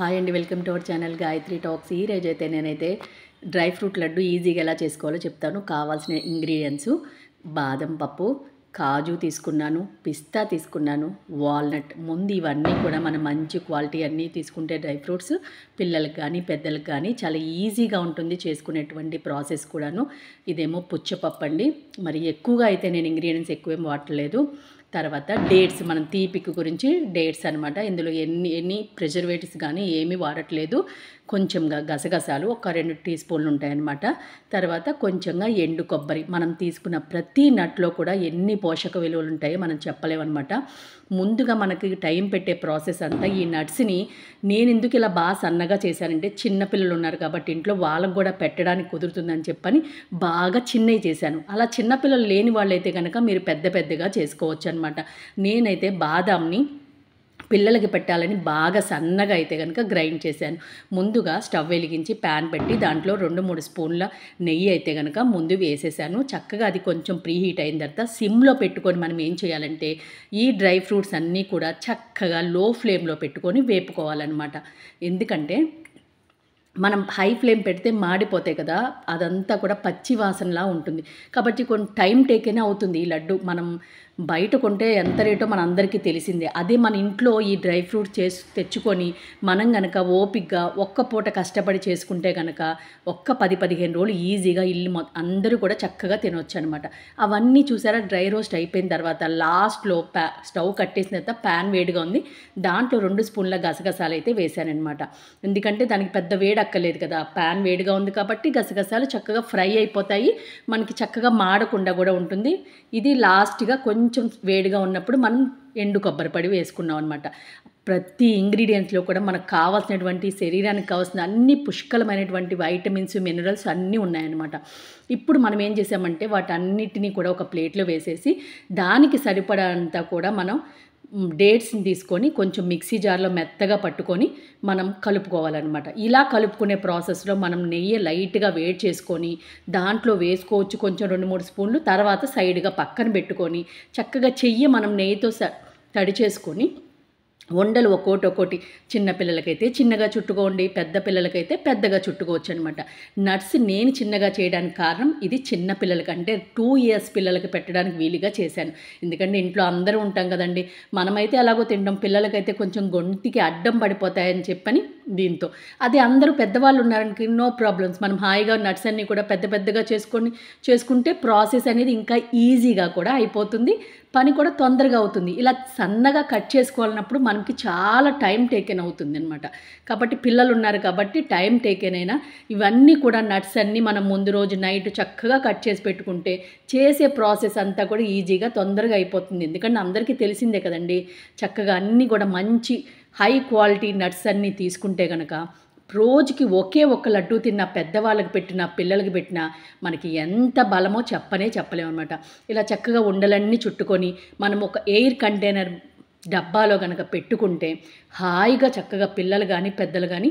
Hi అండి, welcome to our channel Gayatri talks. ఈ రోజు అయితే నేనైతే డ్రై ఫ్రూట్ లడ్డు ఈజీగా ఎలా చేసుకోవాలో చెప్తాను. కావాల్సిన ఇంగ్రీడియంట్స్ బాదం పప్పు, కాజు తీసుకున్నాను, పిస్తా తీసుకున్నాను, వాల్నట్. ముందు ఇవన్నీ కూడా మనం మంచి క్వాలిటీ అన్నీ తీసుకుంటే డ్రై ఫ్రూట్స్ పిల్లలకు కానీ పెద్దలకు కానీ చాలా ఈజీగా ఉంటుంది చేసుకునేటువంటి ప్రాసెస్ కూడాను. ఇదేమో పుచ్చపప్పు అండి, మరి ఎక్కువగా అయితే నేను ఇంగ్రీడియంట్స్ ఎక్కువేం వాడలేదు. తర్వాత డేట్స్, మనం తీపికి గురించి డేట్స్ అనమాట. ఇందులో ఎన్ని ప్రిజర్వేటివ్స్ కానీ ఏమీ వాడట్లేదు. కొంచెంగా గసగసాలు ఒక 2 టీ స్పూన్లు ఉంటాయన్నమాట. తర్వాత కొంచెంగా ఎండు కొబ్బరి. మనం తీసుకున్న ప్రతి నట్లో కూడా ఎన్ని పోషక విలువలు ఉంటాయో మనం చెప్పలేమన్నమాట. ముందుగా మనకి టైం పెట్టే ప్రాసెస్ అంతా ఈ నట్స్ని నేను ఎందుకు ఇలా బాగా సన్నగా చేశానంటే, చిన్నపిల్లలు ఉన్నారు కాబట్టి ఇంట్లో వాళ్ళకు కూడా పెట్టడానికి కుదురుతుందని చెప్పని బాగా చిన్నవి చేశాను. అలా చిన్నపిల్లలు లేని వాళ్ళైతే కనుక మీరు పెద్దగా చేసుకోవచ్చు అనమాట. నేనైతే బాదాంని పిల్లలకి పెట్టాలని బాగా సన్నగా అయితే కనుక గ్రైండ్ చేశాను. ముందుగా స్టవ్ వెలిగించి ప్యాన్ పెట్టి దాంట్లో 2-3 స్పూన్ల నెయ్యి అయితే కనుక ముందు వేసేసాను. చక్కగా అది కొంచెం ప్రీహీట్ అయిన తర్వాత సిమ్లో పెట్టుకొని మనం ఏం చేయాలంటే ఈ డ్రై ఫ్రూట్స్ అన్నీ కూడా చక్కగా లో ఫ్లేమ్లో పెట్టుకొని వేపుకోవాలన్నమాట. ఎందుకంటే మనం హై ఫ్లేమ్ పెడితే మాడిపోతాయి కదా, అదంతా కూడా పచ్చి వాసనలా ఉంటుంది. కాబట్టి కొన్ని టైం టేకేనే అవుతుంది. ఈ లడ్డు మనం బయట కొంటే ఎంత రేటో మన అందరికీ తెలిసిందే. అదే మన ఇంట్లో ఈ డ్రై ఫ్రూట్ తెచ్చుకొని మనం కనుక ఓపిక్గా ఒక్క పూట కష్టపడి చేసుకుంటే కనుక ఒక్క 10-15 రోజులు ఈజీగా ఇల్లు అందరూ కూడా చక్కగా తినొచ్చు అనమాట. అవన్నీ చూసారా, డ్రై రోస్ట్ అయిపోయిన తర్వాత లాస్ట్లో స్టవ్ కట్టేసిన తర్వాత ప్యాన్ వేడిగా ఉంది, దాంట్లో 2 స్పూన్ల గసగసాలు అయితే వేసానమాట. ఎందుకంటే దానికి పెద్ద వేడి అక్కర్లేదు కదా, ప్యాన్ వేడిగా ఉంది కాబట్టి గసగసాలు చక్కగా ఫ్రై అయిపోతాయి, మనకి చక్కగా మాడకుండా కూడా ఉంటుంది. ఇది లాస్ట్గా కొంచెం వేడిగా ఉన్నప్పుడు మనం ఎండు కొబ్బరి పొడి వేసుకున్నాం అనమాట. ప్రతి ఇంగ్రీడియంట్స్లో కూడా మనకు కావాల్సినటువంటి శరీరానికి కావాల్సిన అన్ని పుష్కలమైనటువంటి వైటమిన్స్, మినరల్స్ అన్నీ ఉన్నాయన్నమాట. ఇప్పుడు మనం ఏం చేసామంటే వాటన్నిటినీ కూడా ఒక ప్లేట్లో వేసేసి దానికి సరిపడంతా కూడా మనం డేట్స్ని తీసుకొని కొంచెం మిక్సీ జార్లో మెత్తగా పట్టుకొని మనం కలుపుకోవాలన్నమాట. ఇలా కలుపుకునే ప్రాసెస్లో మనం నెయ్యి లైట్గా వేడి చేసుకొని దాంట్లో వేసుకోవచ్చు కొంచెం 2-3 స్పూన్లు. తర్వాత సైడ్గా పక్కన పెట్టుకొని చక్కగా చెయ్యి మనం నెయ్యితో తడి చేసుకొని ఉండలు ఒక్కోటి చిన్నపిల్లలకైతే చిన్నగా చుట్టుకోండి, పెద్ద పిల్లలకైతే పెద్దగా చుట్టుకోవచ్చు అనమాట. నట్స్ నేను చిన్నగా చేయడానికి కారణం ఇది చిన్నపిల్లలకంటే 2 ఇయర్స్ పిల్లలకి పెట్టడానికి వీలుగా చేశాను. ఎందుకంటే ఇంట్లో అందరూ ఉంటాం కదండి, మనమైతే అలాగో తింటాం, పిల్లలకైతే కొంచెం గొంతుకి అడ్డం పడిపోతాయని చెప్పని దీంతో. అదే అందరూ పెద్దవాళ్ళు ఉన్నారనికి నో ప్రాబ్లమ్స్, మనం హాయిగా నట్స్ అన్నీ కూడా పెద్దగా చేసుకుంటే ప్రాసెస్ అనేది ఇంకా ఈజీగా కూడా అయిపోతుంది, పని కూడా తొందరగా అవుతుంది. ఇలా సన్నగా కట్ చేసుకోవాలన్నప్పుడు మనకి చాలా టైం టేకెన్ అవుతుంది అనమాట. కాబట్టి పిల్లలు ఉన్నారు కాబట్టి టైం టేకెన్ అయినా ఇవన్నీ కూడా నట్స్ అన్నీ మనం ముందు రోజు నైట్ చక్కగా కట్ చేసి పెట్టుకుంటే చేసే ప్రాసెస్ అంతా కూడా ఈజీగా తొందరగా అయిపోతుంది. ఎందుకంటే అందరికీ తెలిసిందే కదండి, చక్కగా అన్నీ కూడా మంచి హై క్వాలిటీ నట్స్ అన్నీ తీసుకుంటే కనుక రోజుకి ఒకే ఒక్క లడ్డు తిన్నా, పెద్దవాళ్ళకి పెట్టినా పిల్లలకి పెట్టినా మనకి ఎంత బలమో చెప్పలేమన్నమాట. ఇలా చక్కగా ఉండలన్నీ చుట్టుకొని మనం ఒక ఎయిర్ కంటైనర్ డబ్బాలో కనుక పెట్టుకుంటే హాయిగా చక్కగా పిల్లలు కానీ పెద్దలు కానీ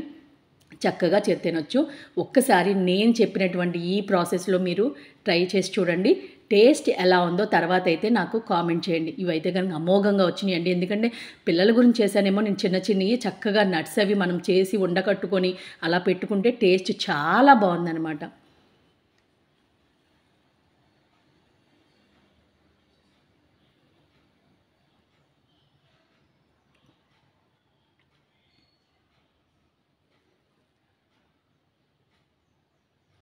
చక్కగా తినొచ్చు. ఒక్కసారి నేను చెప్పినటువంటి ఈ ప్రాసెస్లో మీరు ట్రై చేసి చూడండి. టేస్ట్ ఎలా ఉందో తర్వాత అయితే నాకు కామెంట్ చేయండి. ఇవైతే కనుక అమోఘంగా వచ్చినాయండి. ఎందుకంటే పిల్లల గురించి చేశానేమో నేను చిన్నవి చక్కగా నట్స్ అవి మనం చేసి ఉండకట్టుకొని అలా పెట్టుకుంటే టేస్ట్ చాలా బాగుందనమాట.